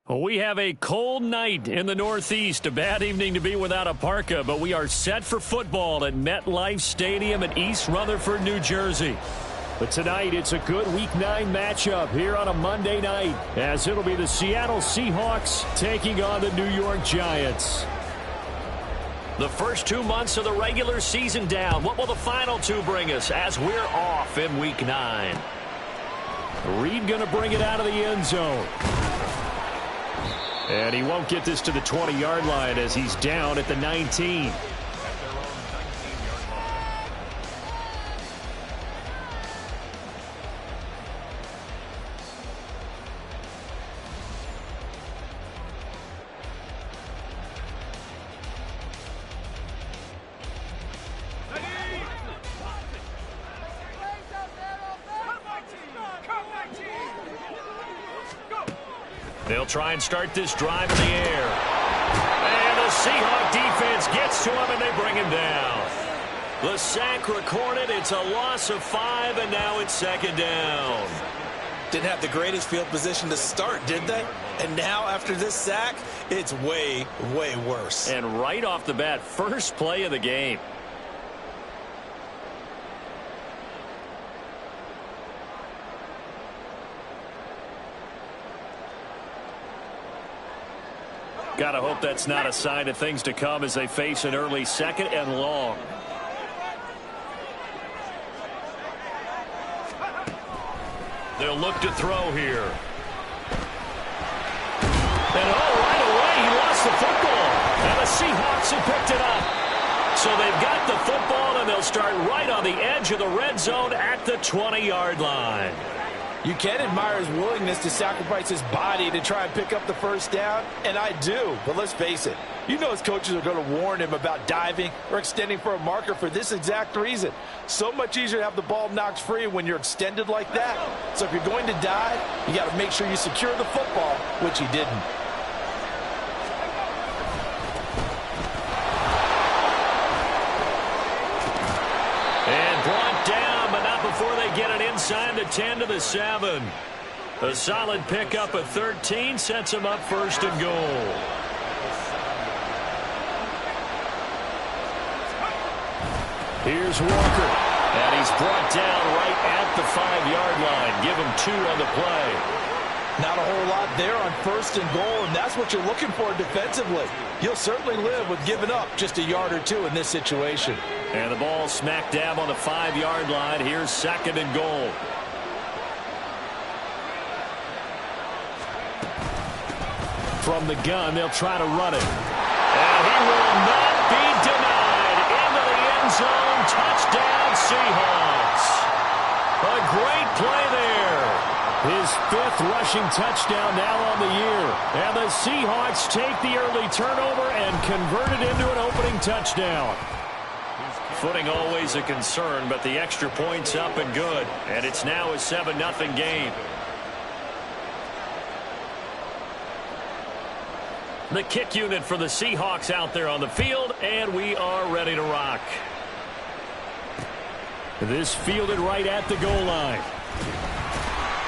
We have a cold night in the Northeast. A bad evening to be without a parka, but we are set for football at MetLife Stadium in East Rutherford, New Jersey. But tonight, it's a good Week 9 matchup here on a Monday night, as it'll be the Seattle Seahawks taking on the New York Giants. The first 2 months of the regular season down. What will the final two bring us as we're off in Week 9? Reed going to bring it out of the end zone. And he won't get this to the 20-yard line as he's down at the 19. They'll try and start this drive in the air. And the Seahawk defense gets to him, and they bring him down. The sack recorded. It's a loss of 5, and now it's second down. Didn't have the greatest field position to start, did they? And now, after this sack, it's way, way worse. And right off the bat, first play of the game. Gotta hope that's not a sign of things to come as they face an early second and long. They'll look to throw here. And right away he lost the football. And the Seahawks have picked it up. So they've got the football and they'll start right on the edge of the red zone at the 20-yard line. You can admire his willingness to sacrifice his body to try and pick up the first down, and I do. But let's face it, you know his coaches are going to warn him about diving or extending for a marker for this exact reason. So much easier to have the ball knocked free when you're extended like that. So if you're going to dive, you got to make sure you secure the football, which he didn't. And brought down, but not before they get it inside the 10 to the 7. A solid pickup of 13 sets him up first and goal. Here's Walker, and he's brought down right at the 5-yard line. Give him 2 on the play. Not a whole lot there on first and goal, and that's what you're looking for defensively. You'll certainly live with giving up just a yard or 2 in this situation. And the ball smack dab on the 5-yard line. Here's second and goal. From the gun, they'll try to run it. And he will not be denied. Into the end zone. Touchdown, Seahawks. A great play there. His 5th rushing touchdown now on the year. And the Seahawks take the early turnover and convert it into an opening touchdown. Footing always a concern, but the extra point's up and good. And it's now a 7-0 game. The kick unit for the Seahawks out there on the field, and we are ready to rock. This fielded right at the goal line.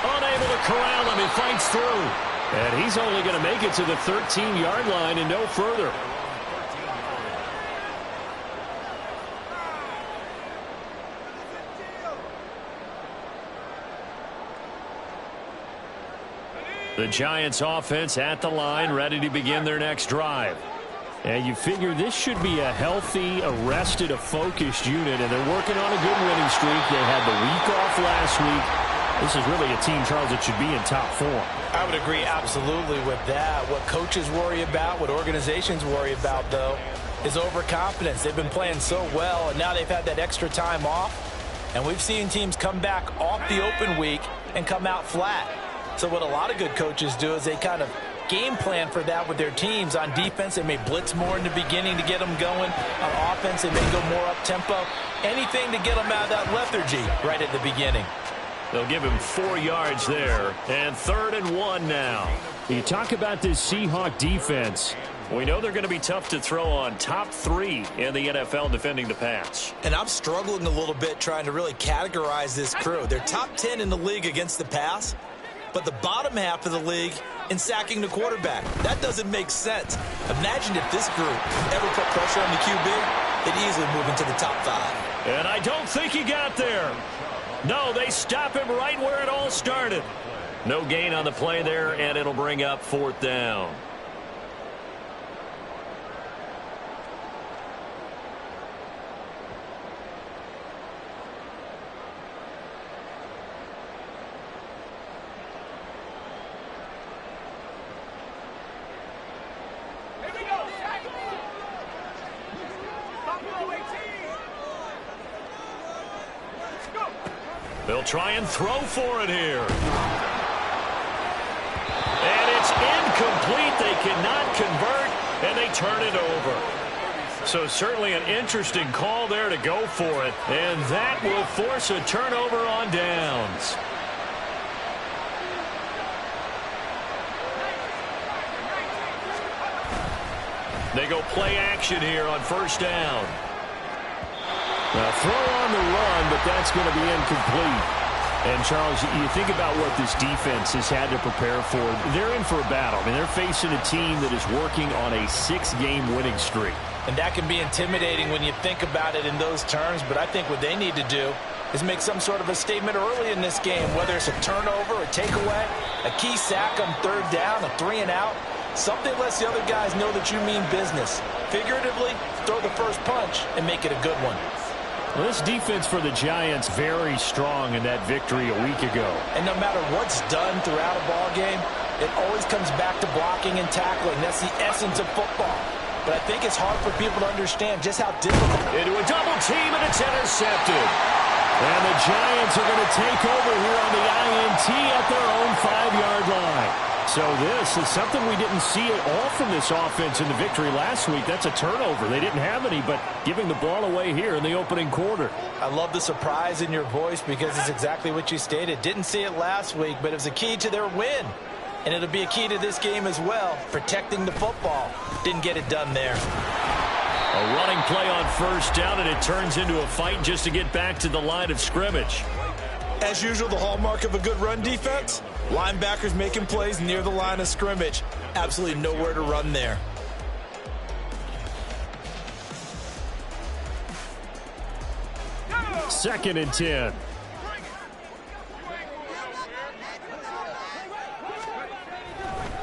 Unable to corral him, he fights through. And he's only going to make it to the 13-yard line and no further. The Giants offense at the line, ready to begin their next drive. And you figure this should be a healthy, arrested, a focused unit, and they're working on a good winning streak. They had the week off last week. This is really a team, Charles, that should be in top form. I would agree absolutely with that. What coaches worry about, what organizations worry about, though, is overconfidence. They've been playing so well, and now they've had that extra time off. And we've seen teams come back off the open week and come out flat. So what a lot of good coaches do is they kind of game plan for that with their teams. On defense, they may blitz more in the beginning to get them going. On offense, they may go more up-tempo. Anything to get them out of that lethargy right at the beginning. They'll give him 4 yards there. And 3rd and 1 now. You talk about this Seahawk defense. We know they're going to be tough to throw on. Top 3 in the NFL defending the pass. And I'm struggling a little bit trying to really categorize this crew. They're top 10 in the league against the pass. but the bottom half of the league in sacking the quarterback. That doesn't make sense. Imagine if this group ever put pressure on the QB, they'd easily move into the top 5. And I don't think he got there. No, they stop him right where it all started. No gain on the play there, and it'll bring up 4th down. They'll try and throw for it here. And it's incomplete. They cannot convert, and they turn it over. So certainly an interesting call there to go for it. And that will force a turnover on downs. They go play action here on 1st down. Now, throw on the run, but that's going to be incomplete. And, Charles, you think about what this defense has had to prepare for. They're in for a battle. I mean, they're facing a team that is working on a 6-game winning streak. And that can be intimidating when you think about it in those terms, but I think what they need to do is make some sort of a statement early in this game, whether it's a turnover, a takeaway, a key sack on 3rd down, a 3-and-out. Something lets the other guys know that you mean business. Figuratively, throw the first punch and make it a good one. Well, this defense for the Giants very strong in that victory a week ago. And no matter what's done throughout a ball game, it always comes back to blocking and tackling. That's the essence of football. But I think it's hard for people to understand just how difficult. Into a double team, and it's intercepted. And the Giants are going to take over here on the INT at their own 5-yard line. So this is something we didn't see at all from this offense in the victory last week. That's a turnover. They didn't have any, but giving the ball away here in the opening quarter. I love the surprise in your voice because it's exactly what you stated. Didn't see it last week, but it was a key to their win. And it'll be a key to this game as well, protecting the football. Didn't get it done there. A running play on 1st down, and it turns into a fight just to get back to the line of scrimmage. As usual, the hallmark of a good run defense, linebackers making plays near the line of scrimmage. Absolutely nowhere to run there. Second and 10.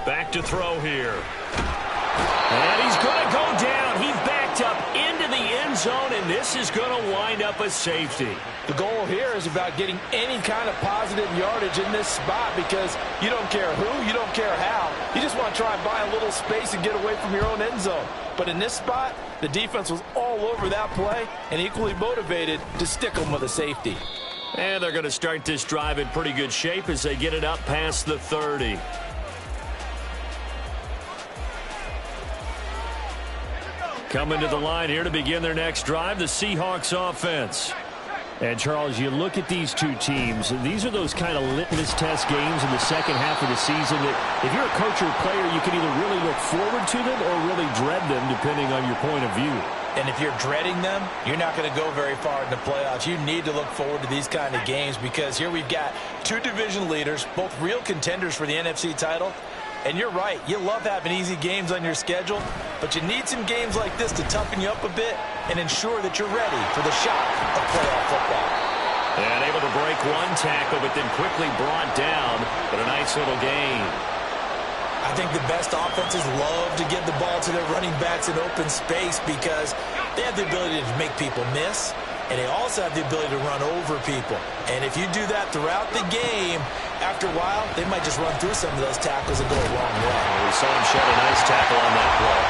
Back to throw here. And he's going to go down. He backed up into the end zone, and this is going to wind up a safety. The goal here is about getting any kind of positive yardage in this spot because you don't care who, you don't care how. You just want to try and buy a little space and get away from your own end zone. But in this spot, the defense was all over that play and equally motivated to stick them with a safety. And they're going to start this drive in pretty good shape as they get it up past the 30. Coming to the line here to begin their next drive, the Seahawks offense. And, Charles, you look at these two teams, these are those kind of litmus test games in the second half of the season that if you're a coach or a player, you can either really look forward to them or really dread them, depending on your point of view. And if you're dreading them, you're not going to go very far in the playoffs. You need to look forward to these kind of games because here we've got two division leaders, both real contenders for the NFC title. And you're right, you love having easy games on your schedule, but you need some games like this to toughen you up a bit and ensure that you're ready for the shock of playoff football. And able to break one tackle, but then quickly brought down, but a nice little gain. I think the best offenses love to get the ball to their running backs in open space because they have the ability to make people miss, and they also have the ability to run over people. And if you do that throughout the game, after a while, they might just run through some of those tackles and go a long way. We saw him shed a nice tackle on that play.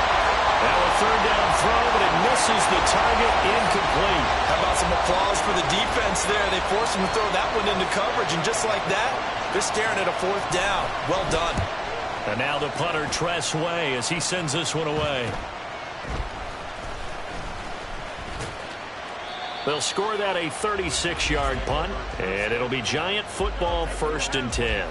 Now a 3rd down throw, but it misses the target, incomplete. How about some applause for the defense there? They forced him to throw that one into coverage, and just like that, they're staring at a 4th down. Well done. And now the punter, Tress Way, as he sends this one away. They'll score that a 36-yard punt, and it'll be Giant football 1st and 10.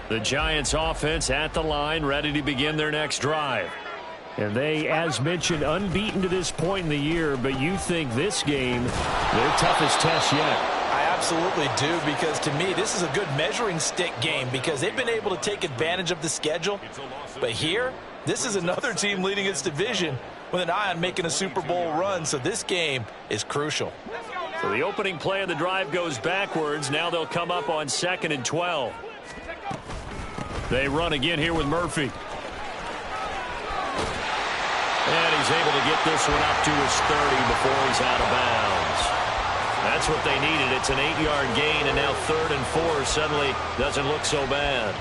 The Giants offense at the line, ready to begin their next drive. And they, as mentioned, unbeaten to this point in the year, but you think this game, their toughest test yet. I absolutely do, because to me, this is a good measuring stick game because they've been able to take advantage of the schedule. But here, this is another team leading its division with an eye on making a Super Bowl run, so this game is crucial. So the opening play of the drive goes backwards. Now they'll come up on 2nd and 12. They run again here with Murphy. And he's able to get this one up to his 30 before he's out of bounds. That's what they needed. It's an 8-yard gain, and now 3rd and 4 suddenly doesn't look so bad.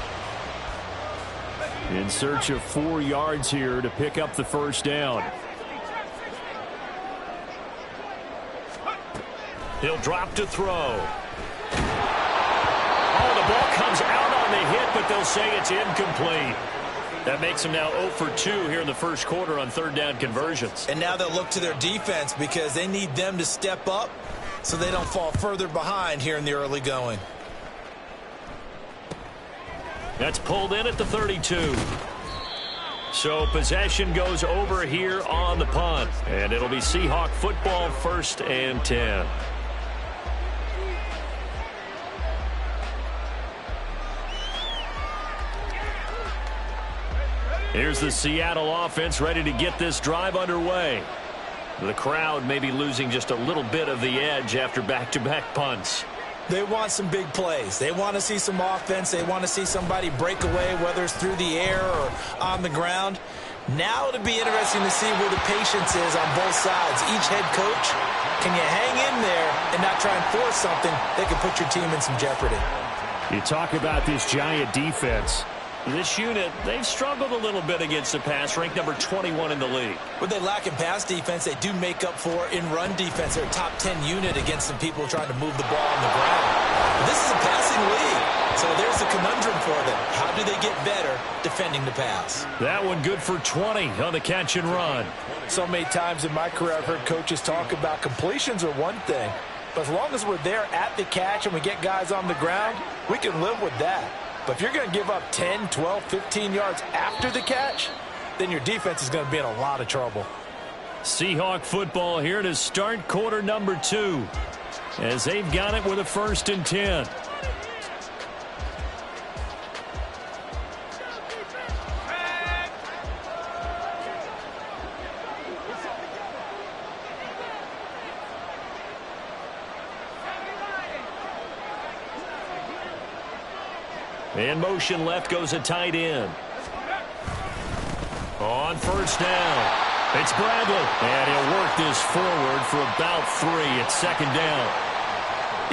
In search of 4 yards here to pick up the first down. He'll drop to throw. Oh, the ball comes out on the hit, but they'll say it's incomplete. That makes them now 0 for 2 here in the first quarter on 3rd down conversions. And now they'll look to their defense because they need them to step up so they don't fall further behind here in the early going. That's pulled in at the 32. So possession goes over here on the punt. And it'll be Seahawk football, 1st and 10. Here's the Seattle offense ready to get this drive underway. The crowd may be losing just a little bit of the edge after back-to-back punts. They want some big plays. They want to see some offense. They want to see somebody break away, whether it's through the air or on the ground. Now it'll be interesting to see where the patience is on both sides. Each head coach, can you hang in there and not try and force something that could put your team in some jeopardy? You talk about this Giant defense. This unit, they've struggled a little bit against the pass, ranked number 21 in the league. What they lack in pass defense, they do make up for in run defense. They're a top 10 unit against some people trying to move the ball on the ground. But this is a passing league, so there's a conundrum for them. How do they get better defending the pass? That one good for 20 on the catch and run. So many times in my career I've heard coaches talk about completions are one thing, but as long as we're there at the catch and we get guys on the ground, we can live with that. But if you're going to give up 10, 12, 15 yards after the catch, then your defense is going to be in a lot of trouble. Seahawk football here to start quarter number 2 as they've got it with a 1st and 10. In motion left goes a tight end. On 1st down, it's Bradley. And he'll work this forward for about 3 at 2nd down.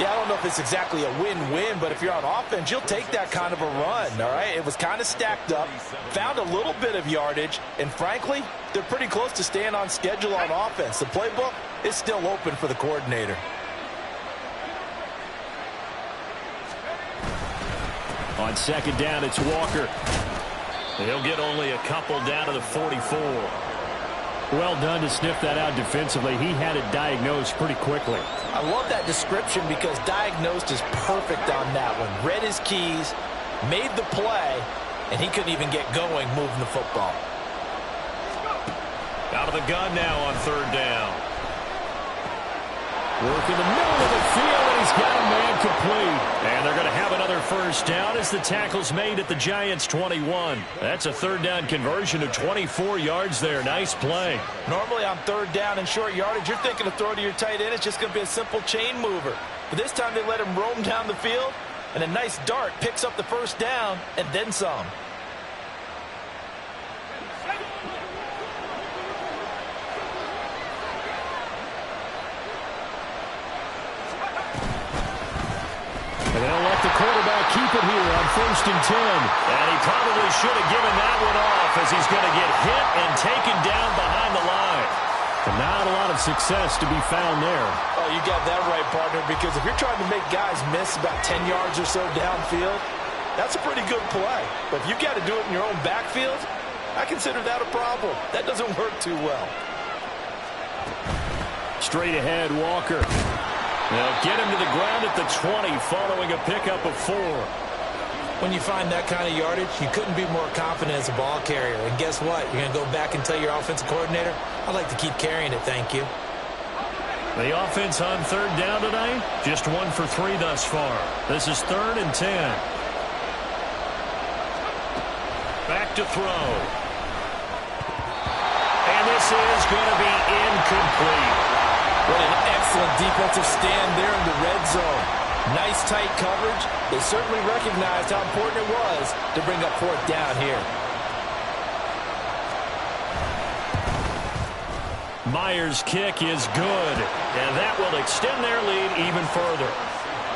Yeah, I don't know if it's exactly a win-win, but if you're on offense, you'll take that kind of a run, all right? It was kind of stacked up, found a little bit of yardage, and frankly, they're pretty close to staying on schedule on offense. The playbook is still open for the coordinator. On 2nd down, it's Walker. He'll get only a couple down to the 44. Well done to sniff that out defensively. He had it diagnosed pretty quickly. I love that description because diagnosed is perfect on that one. Read his keys, made the play, and he couldn't even get going moving the football. Out of the gun now on 3rd down. Work in the middle of the field, and he's got a man complete. And they're going to have another 1st down as the tackle's made at the Giants' 21. That's a 3rd down conversion of 24 yards there. Nice play. Normally on 3rd down and short yardage, you're thinking of throw to your tight end. It's just going to be a simple chain mover. But this time they let him roam down the field, and a nice dart picks up the 1st down and then some. And they'll let the quarterback keep it here on 1st and 10. And he probably should have given that one off as he's going to get hit and taken down behind the line. And not a lot of success to be found there. Oh, you got that right, partner, because if you're trying to make guys miss about 10 yards or so downfield, that's a pretty good play. But if you've got to do it in your own backfield, I consider that a problem. That doesn't work too well. Straight ahead, Walker. They'll get him to the ground at the 20 following a pickup of 4. When you find that kind of yardage, you couldn't be more confident as a ball carrier. And guess what? You're going to go back and tell your offensive coordinator, I'd like to keep carrying it, thank you. The offense on third down tonight, just 1 for 3 thus far. This is 3rd and 10. Back to throw. And this is going to be incomplete. What an excellent defensive stand there in the red zone. Nice tight coverage. They certainly recognized how important it was to bring up 4th down here. Myers' kick is good, and that will extend their lead even further.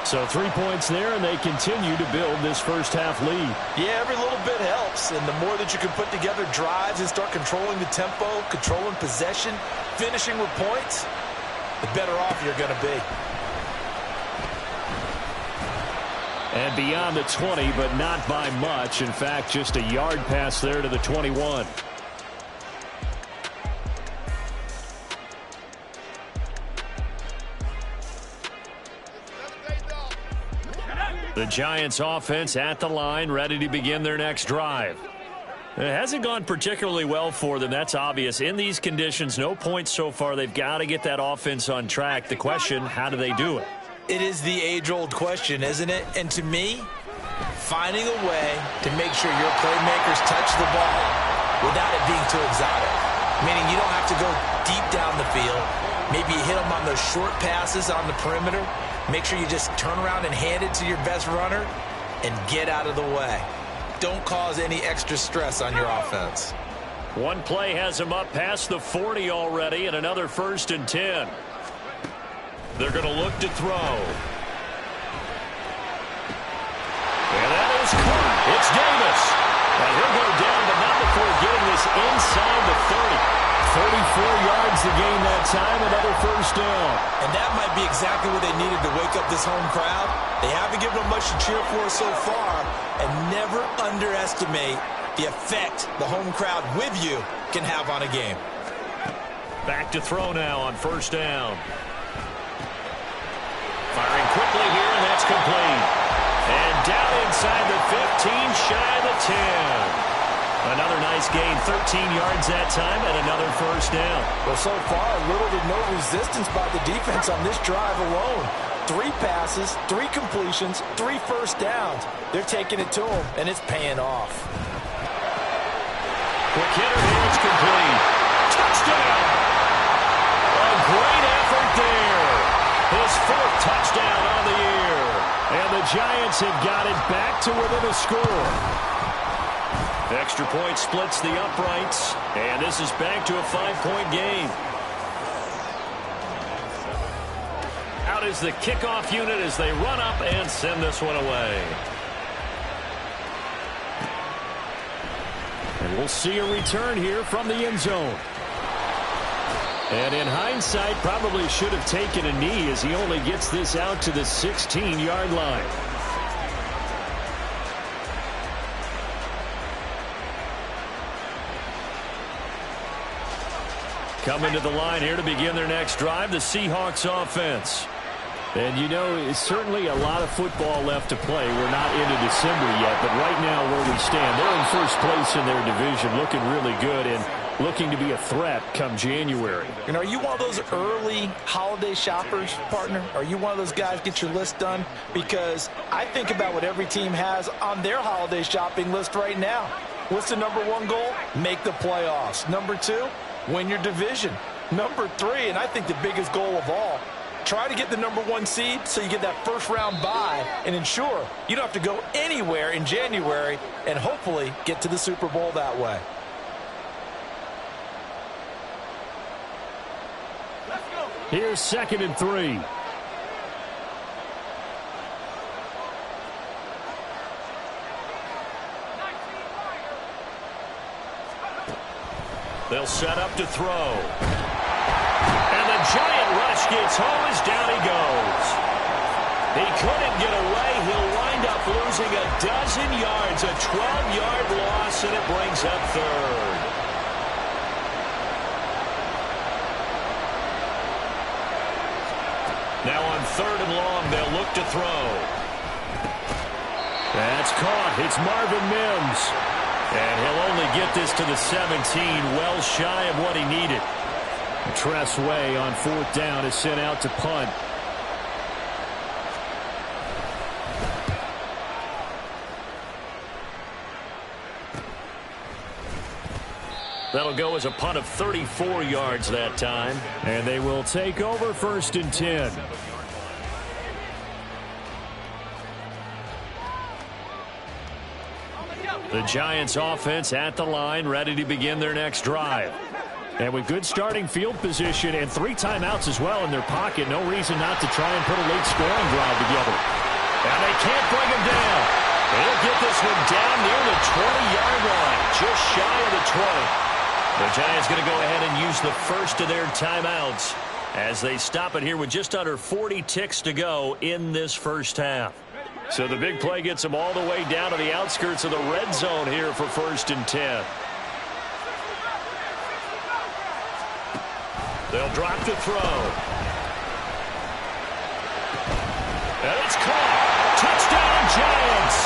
So 3 points there, and they continue to build this first half lead. Yeah, every little bit helps, and the more that you can put together drives and start controlling the tempo, controlling possession, finishing with points, the better off you're going to be. And beyond the 20, but not by much. In fact, just a yard pass there to the 21. The Giants offense at the line, ready to begin their next drive. It hasn't gone particularly well for them. That's obvious. In these conditions, no points so far. They've got to get that offense on track. The question, how do they do it? It is the age-old question, isn't it? And to me, finding a way to make sure your playmakers touch the ball without it being too exotic. Meaning you don't have to go deep down the field. Maybe you hit them on those short passes on the perimeter. Make sure you just turn around and hand it to your best runner and get out of the way. Don't cause any extra stress on your offense. One play has them up past the 40 already, and another 1st and 10. They're going to look to throw. And that is caught. It's Davis. And he'll go down, but not before getting this inside the 30. 34 yards to gain that time, another 1st down. And that might be exactly what they needed to wake up this home crowd. They haven't given them much to cheer for so far, and never underestimate the effect the home crowd with you can have on a game. Back to throw now on 1st down. Firing quickly here, and that's complete. And down inside the 15, shy of the 10. Another nice gain, 13 yards that time, and another 1st down. Well, so far, little to no resistance by the defense on this drive alone. 3 passes, 3 completions, 3 1st downs. They're taking it to them, and it's paying off. Quick hitter here, it's complete. Touchdown! A great effort there. His 4th touchdown on the year. And the Giants have got it back to within a score. Extra point splits the uprights, and this is back to a 5-point game. Out is the kickoff unit as they run up and send this one away. And we'll see a return here from the end zone. And in hindsight, probably should have taken a knee as he only gets this out to the 16-yard line. Coming to the line here to begin their next drive, the Seahawks offense. And, you know, it's certainly a lot of football left to play. We're not into December yet, but right now where we stand, they're in first place in their division, looking really good and looking to be a threat come January. And are you one of those early holiday shoppers, partner? Are you one of those guys get your list done? Because I think about what every team has on their holiday shopping list right now. What's the #1 goal? Make the playoffs. #2, win your division. #3, and I think the biggest goal of all, try to get the #1 seed so you get that first-round bye and ensure you don't have to go anywhere in January and hopefully get to the Super Bowl that way. Here's 2nd and 3. They'll set up to throw. And the giant rush gets home as down he goes. He couldn't get away. He'll wind up losing a dozen yards, a 12-yard loss, and it brings up 3rd. Now on 3rd and long, they'll look to throw. That's caught. It's Marvin Mims. And he'll only get this to the 17, well shy of what he needed. Tress Way on 4th down is sent out to punt. That'll go as a punt of 34 yards that time. And they will take over 1st and 10. The Giants offense at the line, ready to begin their next drive. And with good starting field position and 3 timeouts as well in their pocket, no reason not to try and put a late scoring drive together. And they can't bring him down. They'll get this one down near the 20-yard line, just shy of the 20. The Giants going to go ahead and use the first of their timeouts as they stop it here with just under 40 ticks to go in this first half. So the big play gets them all the way down to the outskirts of the red zone here for 1st and 10. They'll drop the throw. And it's caught. Touchdown, Giants.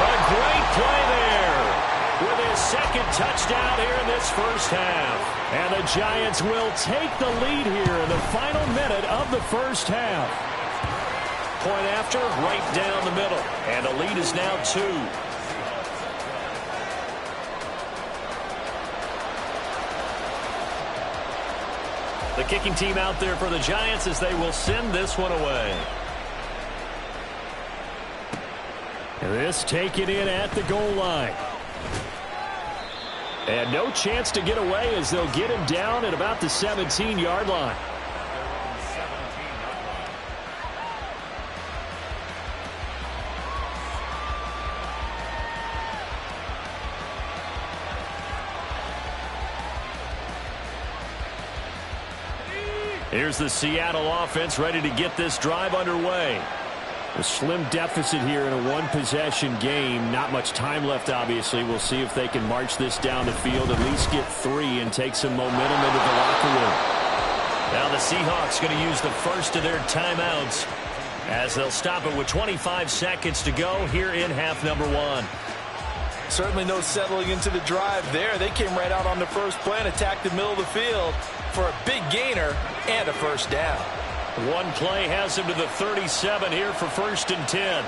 A great play there with his 2nd touchdown here in this first half. And the Giants will take the lead here in the final minute of the first half. Point after, right down the middle. And the lead is now 2. The kicking team out there for the Giants as they will send this one away. This taken in at the goal line. And no chance to get away as they'll get him down at about the 17-yard line. Here's the Seattle offense ready to get this drive underway. A slim deficit here in a one-possession game. Not much time left, obviously. We'll see if they can march this down the field, at least get 3 and take some momentum into the locker room. Now the Seahawks going to use the first of their timeouts as they'll stop it with 25 seconds to go here in half number 1. Certainly no settling into the drive there. They came right out on the first play and attacked the middle of the field for a big gainer and a first down. One play has him to the 37 here for 1st and 10.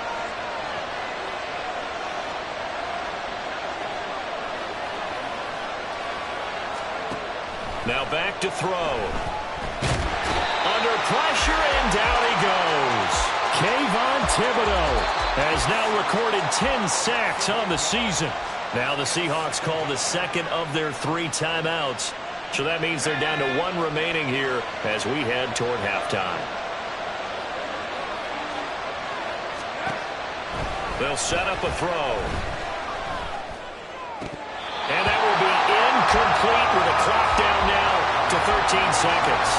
Now back to throw. Under pressure, and down he goes. Kayvon Thibodeau has now recorded 10 sacks on the season. Now the Seahawks call the 2nd of their 3 timeouts. So that means they're down to 1 remaining here as we head toward halftime. They'll set up a throw. And that will be incomplete with a clock down now to 13 seconds.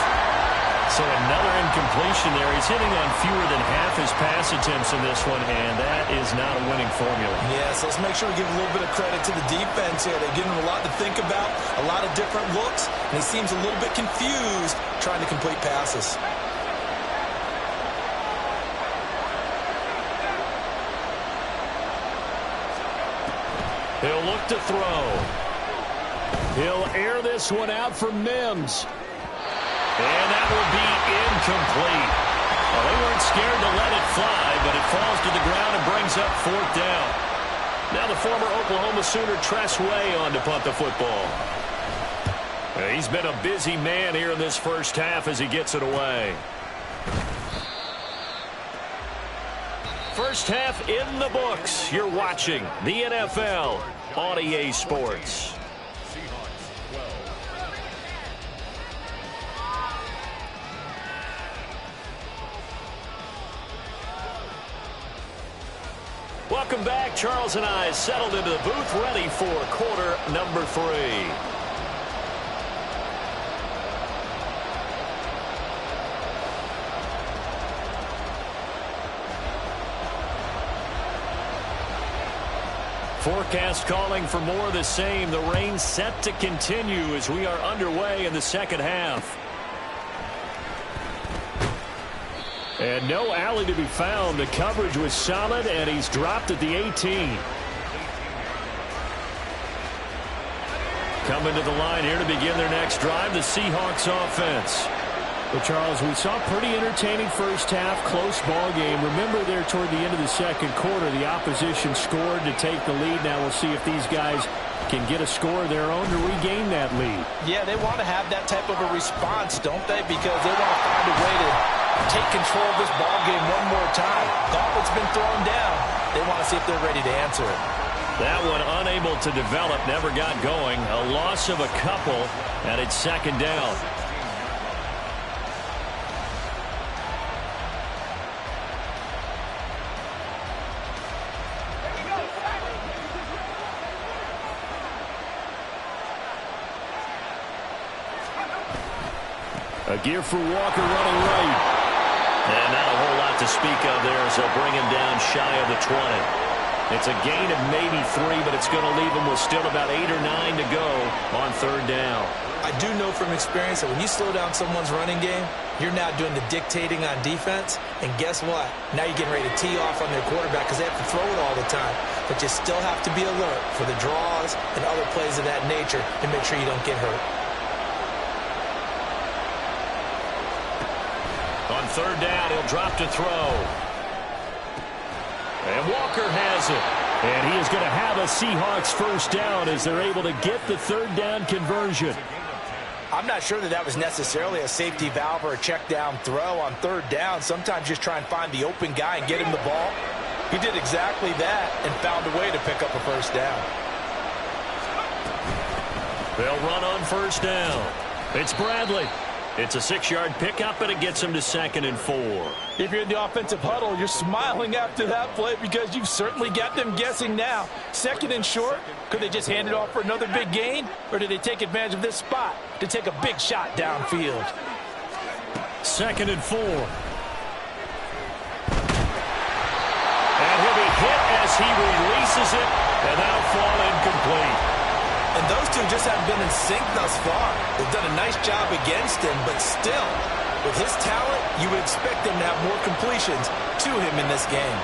So another incompletion there. He's hitting on fewer than half his pass attempts in this one, and that is not a winning formula. Yes, let's make sure we give a little bit of credit to the defense here. They're giving him a lot to think about, a lot of different looks, and he seems a little bit confused trying to complete passes. He'll look to throw. He'll air this one out for Mims. And that will be incomplete. Well, they weren't scared to let it fly, but it falls to the ground and brings up 4th down. Now the former Oklahoma Sooner Tress Way on to punt the football. He's been a busy man here in this first half as he gets it away. First half in the books. You're watching the NFL on EA Sports. Welcome back. Charles and I settled into the booth, ready for quarter number 3. Forecast calling for more of the same. The rain set to continue as we are underway in the second half. And no alley to be found. The coverage was solid, and he's dropped at the 18. Coming to the line here to begin their next drive, the Seahawks offense. Well, Charles, we saw a pretty entertaining first half, close ball game. Remember there toward the end of the second quarter, the opposition scored to take the lead. Now we'll see if these guys can get a score of their own to regain that lead. Yeah, they want to have that type of a response, don't they? Because they want to find a way to take control of this ball game one more time. Gauntlet's been thrown down. They want to see if they're ready to answer it. That one unable to develop, never got going. A loss of a couple, and it's second down. A gear for Walker running right. And not a whole lot to speak of there as they'll bring him down shy of the 20. It's a gain of maybe 3, but it's going to leave him with still about 8 or 9 to go on third down. I do know from experience that when you slow down someone's running game, you're now doing the dictating on defense. And guess what? Now you're getting ready to tee off on their quarterback because they have to throw it all the time. But you still have to be alert for the draws and other plays of that nature to make sure you don't get hurt. On third down, he'll drop to throw. And Walker has it. And he is going to have a Seahawks first down as they're able to get the third down conversion. I'm not sure that was necessarily a safety valve or a check down throw on third down. Sometimes just try and find the open guy and get him the ball. He did exactly that and found a way to pick up a first down. They'll run on first down. It's Bradley. It's a 6-yard pickup, and it gets him to 2nd and 4. If you're in the offensive huddle, you're smiling after that play because you've certainly got them guessing now. 2nd and short, could they just hand it off for another big gain? Or did they take advantage of this spot to take a big shot downfield? 2nd and 4. And he'll be hit as he releases it, and that'll fall incomplete. And those two just haven't been in sync thus far. They've done a nice job against him, but still, with his talent, you would expect him to have more completions to him in this game.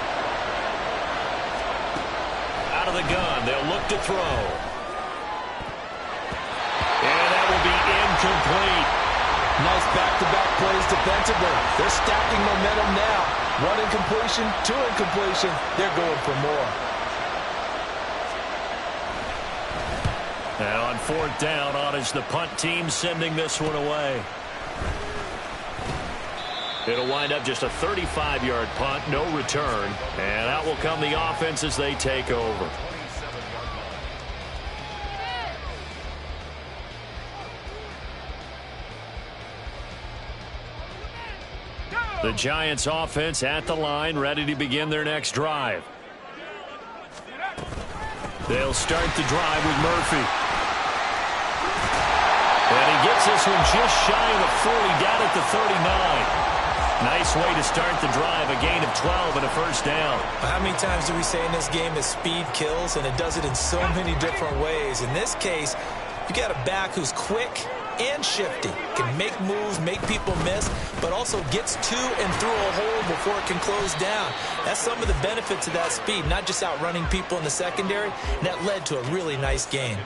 Out of the gun, they'll look to throw. And that will be incomplete. Nice back-to-back plays defensively. They're stacking momentum now. 1 incompletion, 2 incompletion. They're going for more. And on fourth down, on is the punt team sending this one away. It'll wind up just a 35-yard punt, no return. And out will come the offense as they take over. The Giants offense at the line, ready to begin their next drive. They'll start the drive with Murphy. And he gets this one just shy of the 40, down at the 39. Nice way to start the drive, a gain of 12 and a first down. How many times do we say in this game that speed kills, and it does it in so many different ways? In this case, you got a back who's quick and shifty, can make moves, make people miss, but also gets to and through a hole before it can close down. That's some of the benefits of that speed, not just outrunning people in the secondary, and that led to a really nice gain.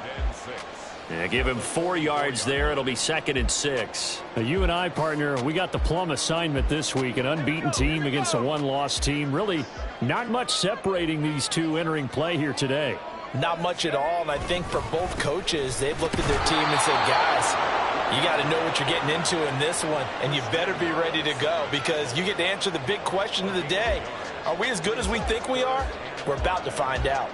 Yeah, give him 4 yards there. It'll be 2nd and 6. Now, you and I, partner, we got the plum assignment this week. An unbeaten team against a one-loss team. Really not much separating these two entering play here today. Not much at all, and I think for both coaches, they've looked at their team and said, guys, you got to know what you're getting into in this one, and you better be ready to go because you get to answer the big question of the day. Are we as good as we think we are? We're about to find out.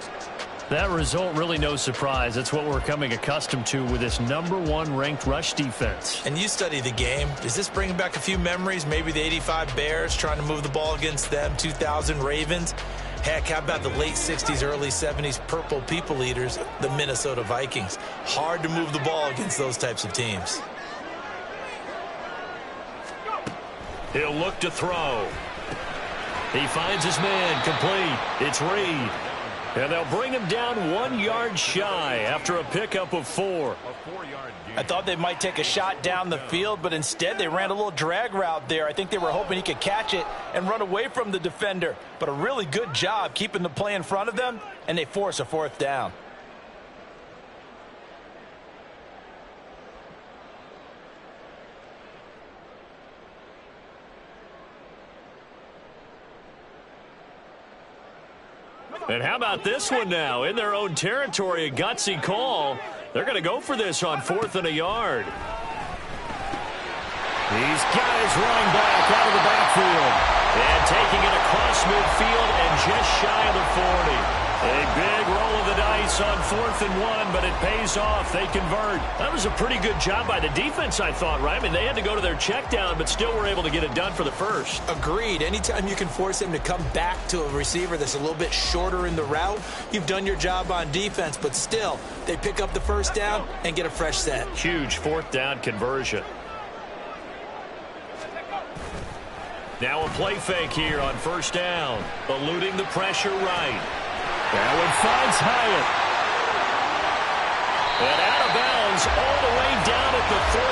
That result, really no surprise. That's what we're coming accustomed to with this #1 ranked rush defense. And you study the game. Is this bringing back a few memories? Maybe the 85 Bears trying to move the ball against them, 2000 Ravens. Heck, how about the late 60s, early 70s purple people eaters, the Minnesota Vikings? Hard to move the ball against those types of teams. He'll look to throw. He finds his man complete. It's Reed. And they'll bring him down 1 yard shy after a pickup of 4. I thought they might take a shot down the field, but instead they ran a little drag route there. I think they were hoping he could catch it and run away from the defender. But a really good job keeping the play in front of them, and they force a 4th down. And how about this one now? In their own territory, a gutsy call. They're going to go for this on 4th and a yard. He's got his running back out of the backfield. And taking it across midfield and just shy of the 40. A big roll of the dice on 4th and 1, but it pays off. They convert. That was a pretty good job by the defense, I thought, right? I mean, they had to go to their check down, but still were able to get it done for the first. Agreed. Anytime you can force him to come back to a receiver that's a little bit shorter in the route, you've done your job on defense, but still, they pick up the 1st down and get a fresh set. Huge 4th down conversion. Now a play fake here on 1st down. Eluding the pressure right. That one finds Hyatt. And out of bounds all the way down at the 3.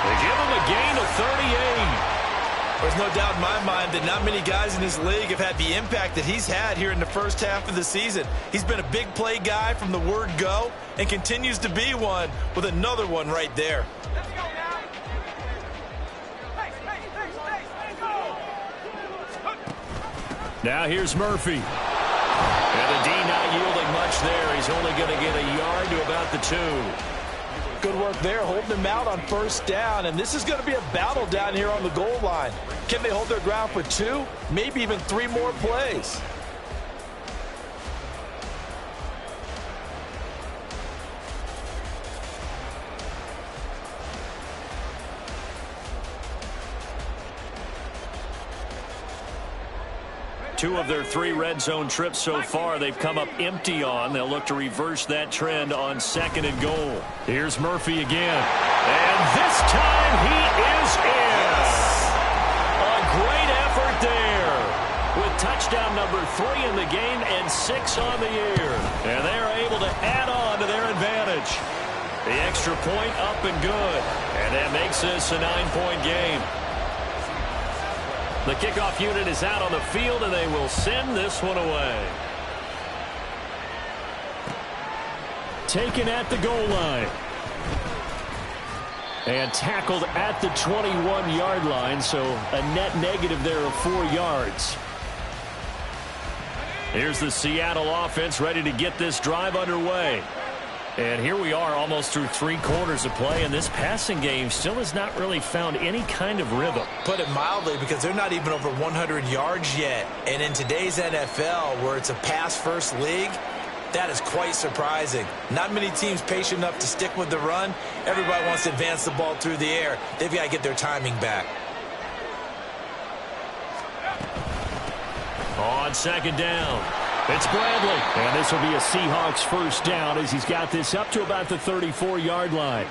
They give him a gain of 38. There's no doubt in my mind that not many guys in this league have had the impact that he's had here in the first half of the season. He's been a big play guy from the word go and continues to be one with another one right there. Now here's Murphy. And the D not yielding much there. He's only going to get a yard to about the 2. Good work there, holding them out on 1st down. And this is going to be a battle down here on the goal line. Can they hold their ground for 2, maybe even 3 more plays? Two of their 3 red zone trips so far they've come up empty on. They'll look to reverse that trend on 2nd and goal. Here's Murphy again. And this time he is in. A great effort there. With touchdown number 3 in the game and 6 on the year. And they're able to add on to their advantage. The extra point up and good. And that makes this a 9-point game. The kickoff unit is out on the field, and they will send this one away. Taken at the goal line. And tackled at the 21-yard line, so a net negative there of 4 yards. Here's the Seattle offense ready to get this drive underway. And here we are almost through 3 quarters of play, and this passing game still has not really found any kind of rhythm. Put it mildly, because they're not even over 100 yards yet. And in today's NFL, where it's a pass-first league, that is quite surprising. Not many teams patient enough to stick with the run. Everybody wants to advance the ball through the air. They've got to get their timing back. On 2nd down, it's Bradley. And this will be a Seahawks 1st down as he's got this up to about the 34-yard line.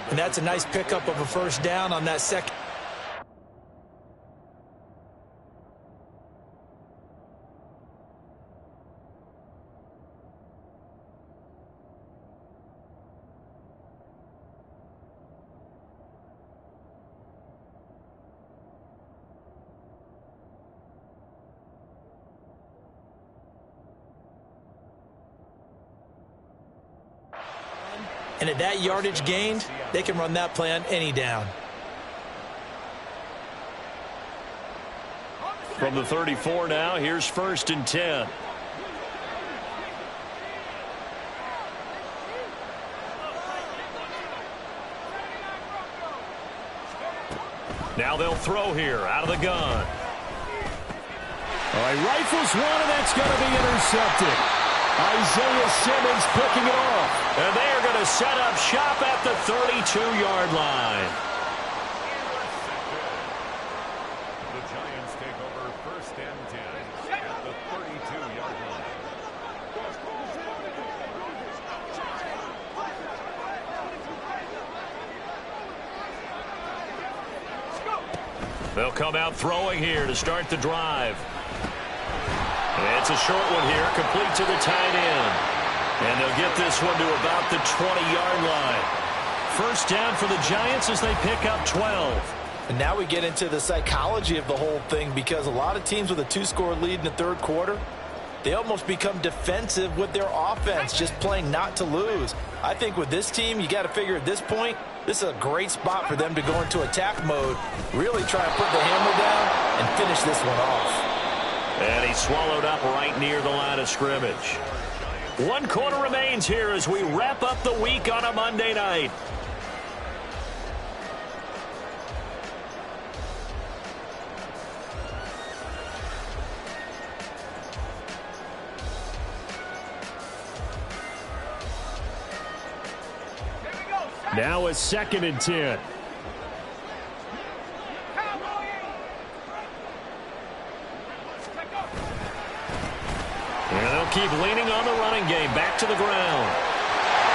And that's a nice pickup of a 1st down on that second. And at that yardage gained, they can run that play on any down. From the 34 now, here's 1st and 10. Now they'll throw here out of the gun. All right, rifles one, and that's going to be intercepted. Isaiah Simmons picking it off. And they are going to set up shop at the 32-yard line. The Giants take over 1st and 10 at the 32-yard line. They'll come out throwing here to start the drive. It's a short one here, complete to the tight end. And they'll get this one to about the 20-yard line. First down for the Giants as they pick up 12. And now we get into the psychology of the whole thing, because a lot of teams with a 2-score lead in the third quarter, they almost become defensive with their offense, just playing not to lose. I think with this team, you got to figure at this point, this is a great spot for them to go into attack mode, really try and put the hammer down and finish this one off. And he's swallowed up right near the line of scrimmage. 1 quarter remains here as we wrap up the week on a Monday night. Now it's 2nd and 10. And they'll keep leaning on the running game. Back to the ground.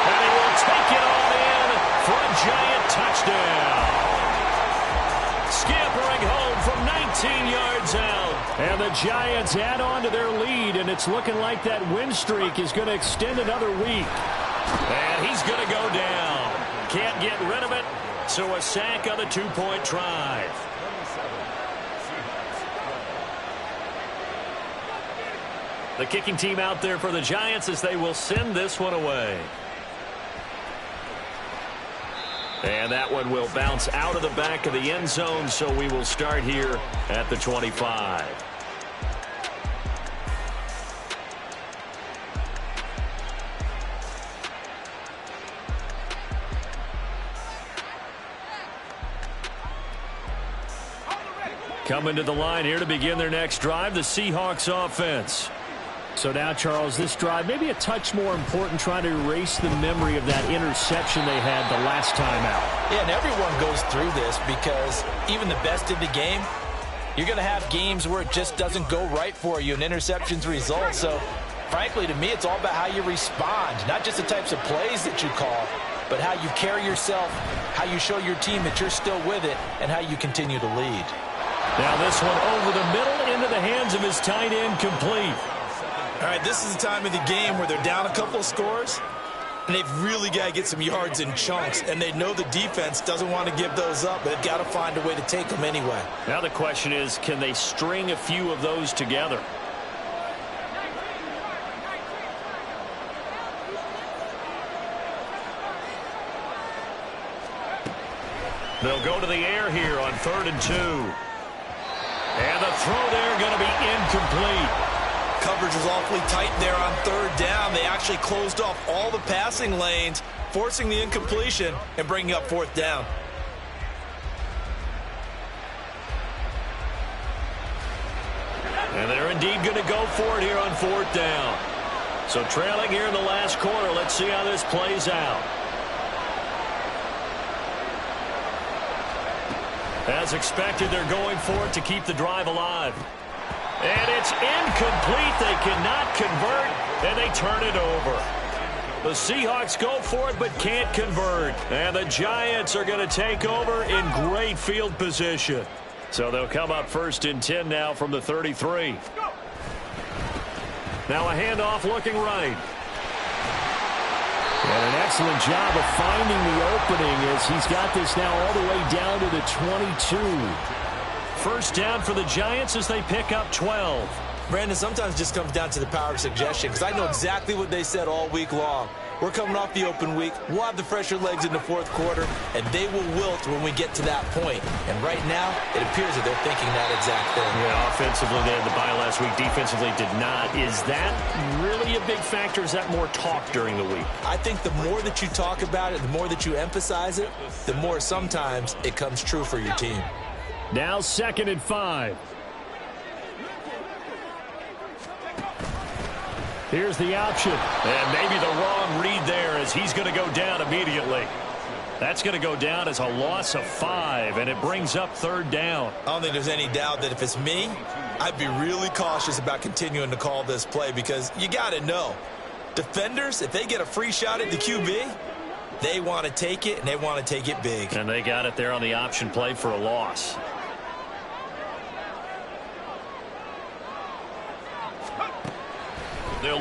And he will take it all in for a Giant touchdown. Scampering home from 19 yards out. And the Giants add on to their lead, and it's looking like that win streak is going to extend another week. And he's going to go down. Can't get rid of it, so a sack on the 2-point try. The kicking team out there for the Giants as they will send this one away. And that one will bounce out of the back of the end zone, so we will start here at the 25. Coming to the line here to begin their next drive, the Seahawks offense. So now, Charles, this drive maybe a touch more important, trying to erase the memory of that interception they had the last time out. Yeah, and everyone goes through this, because even the best in the game, you're going to have games where it just doesn't go right for you, and interceptions result. So, frankly, to me, it's all about how you respond, not just the types of plays that you call, but how you carry yourself, how you show your team that you're still with it, and how you continue to lead. Now this one over the middle into the hands of his tight end, complete. All right, this is the time of the game where they're down a couple of scores, and they've really got to get some yards in chunks, and they know the defense doesn't want to give those up, but they've got to find a way to take them anyway. Now the question is, can they string a few of those together? They'll go to the air here on 3rd and 2. And the throw there going to be incomplete. Coverage was awfully tight there on 3rd down. They actually closed off all the passing lanes, forcing the incompletion and bringing up 4th down. And they're indeed going to go for it here on 4th down. So trailing here in the last quarter, let's see how this plays out. As expected, they're going for it to keep the drive alive. And it's incomplete. They cannot convert, and they turn it over. The Seahawks go for it but can't convert. And the Giants are going to take over in great field position. So they'll come up 1st and 10 now from the 33. Now a handoff looking right. And an excellent job of finding the opening as he's got this now all the way down to the 22. First down for the Giants as they pick up 12. Brandon, sometimes it just comes down to the power of suggestion, because I know exactly what they said all week long. We're coming off the open week. We'll have the fresher legs in the 4th quarter, and they will wilt when we get to that point. And right now, it appears that they're thinking that exact thing. Yeah, offensively, they had the bye last week. Defensively, did not. Is that really a big factor? Is that more talk during the week? I think the more that you talk about it, the more that you emphasize it, the more sometimes it comes true for your team. Now 2nd and 5. Here's the option. And maybe the wrong read there as he's going to go down immediately. That's going to go down as a loss of 5, and it brings up 3rd down. I don't think there's any doubt that if it's me, I'd be really cautious about continuing to call this play, because you got to know, defenders, if they get a free shot at the QB, they want to take it, and they want to take it big. And they got it there on the option play for a loss.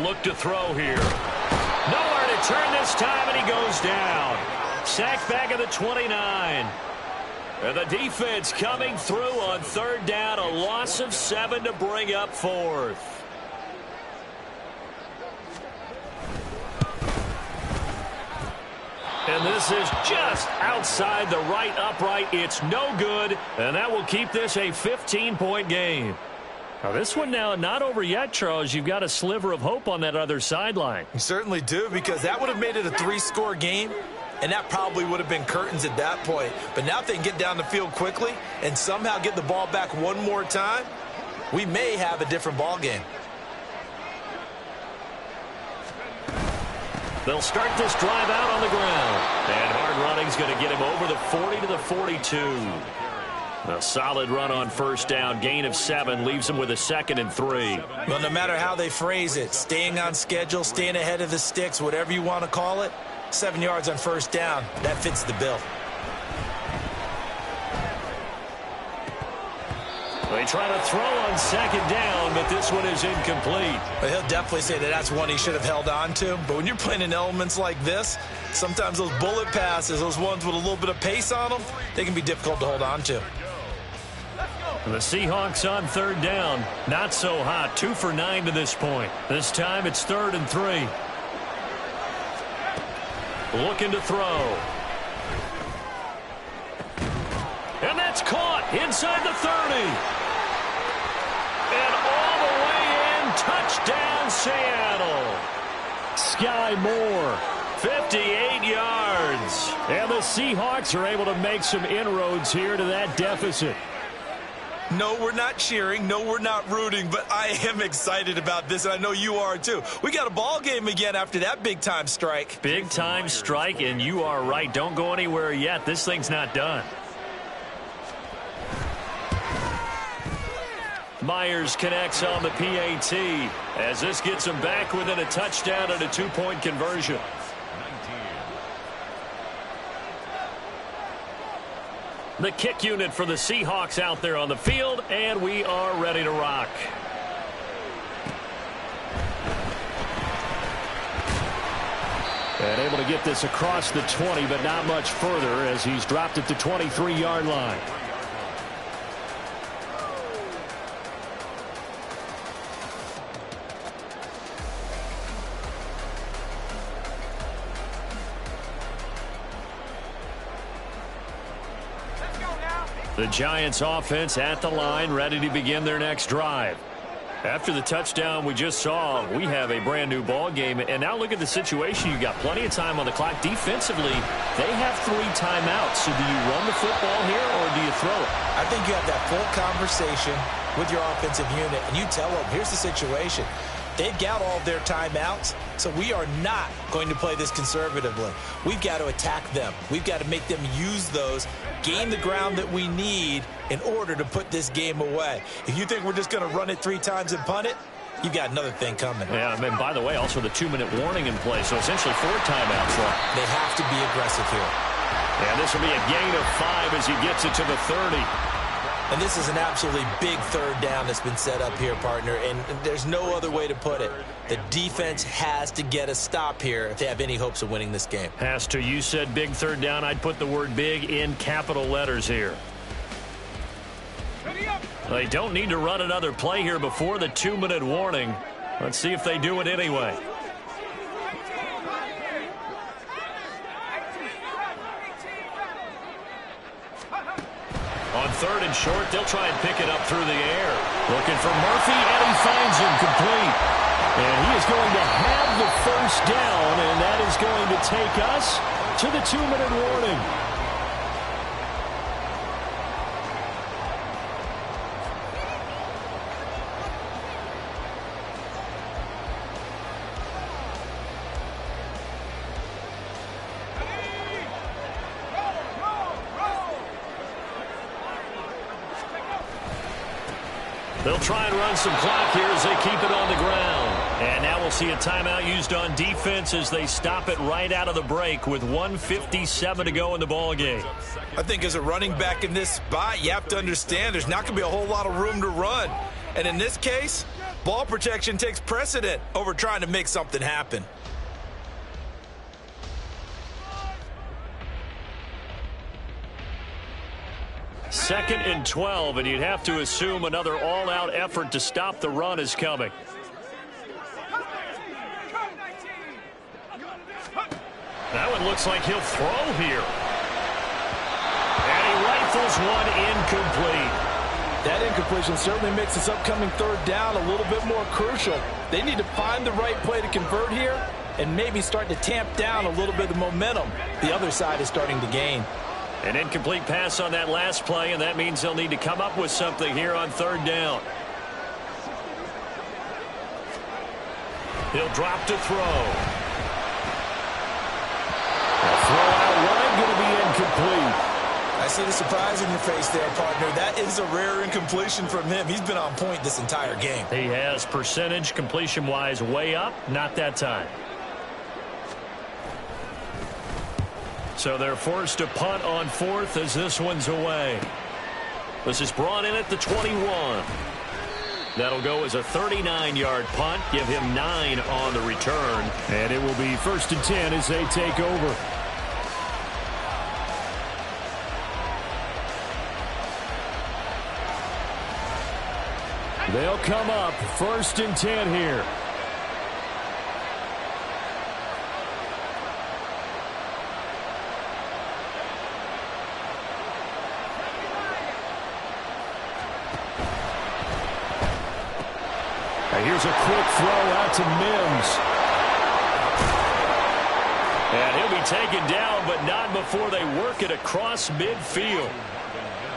They'll look to throw here. Nowhere to turn this time, and he goes down. Sacked back at the 29. And the defense coming through on third down. A loss of 7 to bring up fourth. And this is just outside the right upright. It's no good, and that will keep this a 15-point game. Now, this one now not over yet, Charles. You've got a sliver of hope on that other sideline. You certainly do, because that would have made it a 3-score game, and that probably would have been curtains at that point. But now if they can get down the field quickly and somehow get the ball back one more time, we may have a different ball game. They'll start this drive out on the ground. And hard running's going to get him over the 40 to the 42. A solid run on first down. Gain of 7 leaves him with a 2nd and 3. Well, no matter how they phrase it, staying on schedule, staying ahead of the sticks, whatever you want to call it, 7 yards on first down, that fits the bill. They try to throw on 2nd down, but this one is incomplete. Well, he'll definitely say that that's one he should have held on to. But when you're playing in elements like this, sometimes those bullet passes, those ones with a little bit of pace on them, they can be difficult to hold on to. The Seahawks on third down. Not so hot. 2 for 9 to this point. This time it's 3rd and 3. Looking to throw. And that's caught inside the 30. And all the way in. Touchdown, Seattle. Sky Moore. 58 yards. And the Seahawks are able to make some inroads here to that deficit. No, we're not cheering. No, we're not rooting. But I am excited about this, and I know you are too. We got a ball game again after that big-time strike. Big-time strike, and you are right. Don't go anywhere yet. This thing's not done. Myers connects on the PAT as this gets him back within a touchdown and a 2-point conversion. The kick unit for the Seahawks out there on the field, and we are ready to rock. And able to get this across the 20, but not much further as he's dropped it to 23-yard line. The Giants offense at the line, ready to begin their next drive. After the touchdown we just saw, we have a brand new ball game. And now look at the situation. You got plenty of time on the clock. Defensively, they have 3 timeouts. So do you run the football here or do you throw it? I think you have that full conversation with your offensive unit, and you tell them, here's the situation. They've got all of their timeouts, so we are not going to play this conservatively. We've got to attack them. We've got to make them use those, gain the ground that we need in order to put this game away. If you think we're just going to run it 3 times and punt it, you've got another thing coming. Yeah, and by the way, also the 2-minute warning in play, so essentially 4 timeouts. Right? They have to be aggressive here. And this will be a gain of 5 as he gets it to the 30. And this is an absolutely big third down that's been set up here, partner, and there's no other way to put it. The defense has to get a stop here if they have any hopes of winning this game. Has to. You said big third down. I'd put the word big in capital letters here. They don't need to run another play here before the 2-minute warning. Let's see if they do it anyway. On 3rd and short, they'll try and pick it up through the air. Looking for Murphy, and he finds him complete. And he is going to have the first down, and that is going to take us to the 2-minute warning. They'll try and run some clock here as they keep it on the ground. And now we'll see a timeout used on defense as they stop it right out of the break with 1:57 to go in the ball game. I think as a running back in this spot, you have to understand there's not going to be a whole lot of room to run. And in this case, Ball protection takes precedent over trying to make something happen. Second and 12, and you'd have to assume another all-out effort to stop the run is coming. That one looks like he'll throw here. And he rifles one incomplete. That incompletion certainly makes this upcoming third down a little bit more crucial. They need to find the right play to convert here and maybe start to tamp down a little bit of the momentum the other side is starting to gain. An incomplete pass on that last play, and that means they'll need to come up with something here on third down. He'll drop to throw. A throw out wide, going to be incomplete. I see the surprise in your face there, partner. That is a rare incompletion from him. He's been on point this entire game. He has percentage completion-wise way up, not that time. So they're forced to punt on fourth as this one's away. This is brought in at the 21. That'll go as a 39-yard punt. Give him 9 on the return. And it will be 1st and 10 as they take over. They'll come up 1st and 10 here. Here's a quick throw out to Mims. And he'll be taken down, but not before they work it across midfield.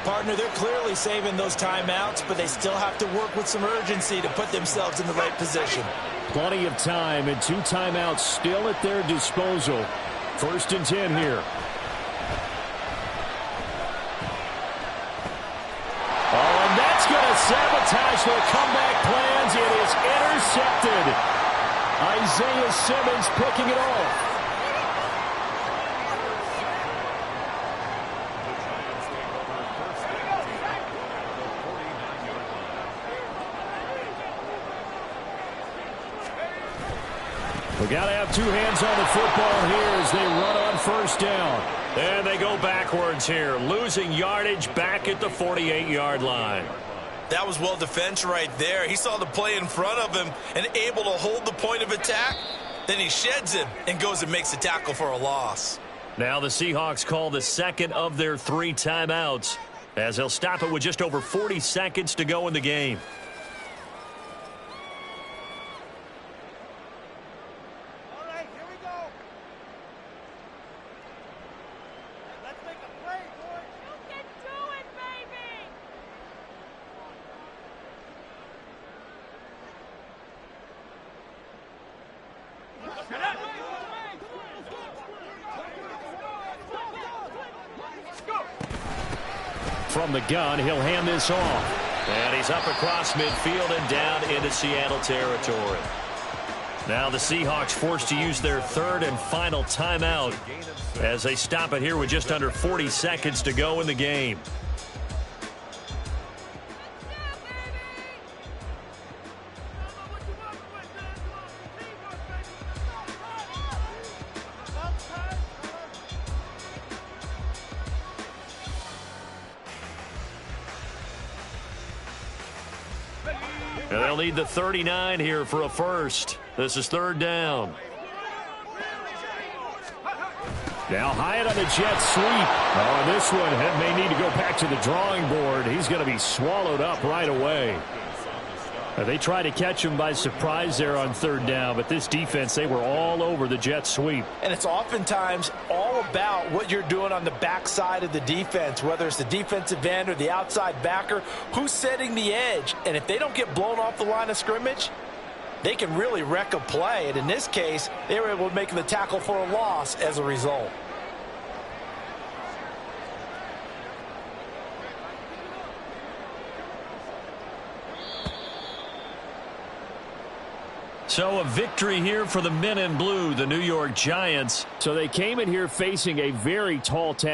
Partner, they're clearly saving those timeouts, but they still have to work with some urgency to put themselves in the right position. Plenty of time and 2 timeouts still at their disposal. 1st and 10 here. Oh, and that's going to sabotage their comeback plans. It is intercepted. Isaiah Simmons picking it off. We got to have 2 hands on the football here as they run on 1st down. And they go backwards here, losing yardage back at the 48-yard line. That was well defense right there. He saw the play in front of him and able to hold the point of attack. Then he sheds him and goes and makes a tackle for a loss. Now the Seahawks call the second of their 3 timeouts as they'll stop it with just over 40 seconds to go in the game. From the gun, he'll hand this off. And he's up across midfield and down into Seattle territory. Now the Seahawks forced to use their 3rd and final timeout as they stop it here with just under 40 seconds to go in the game. And they'll need the 39 here for a first. This is 3rd down. Now Hyatt on the jet sweep. Oh, this one may need to go back to the drawing board. He's going to be swallowed up right away. They tried to catch him by surprise there on 3rd down, but this defense, they were all over the jet sweep. And it's oftentimes all about what you're doing on the backside of the defense, whether it's the defensive end or the outside backer, who's setting the edge. And if they don't get blown off the line of scrimmage, they can really wreck a play. And in this case, they were able to make the tackle for a loss as a result. So a victory here for the men in blue, the New York Giants. So they came in here facing a very tall task.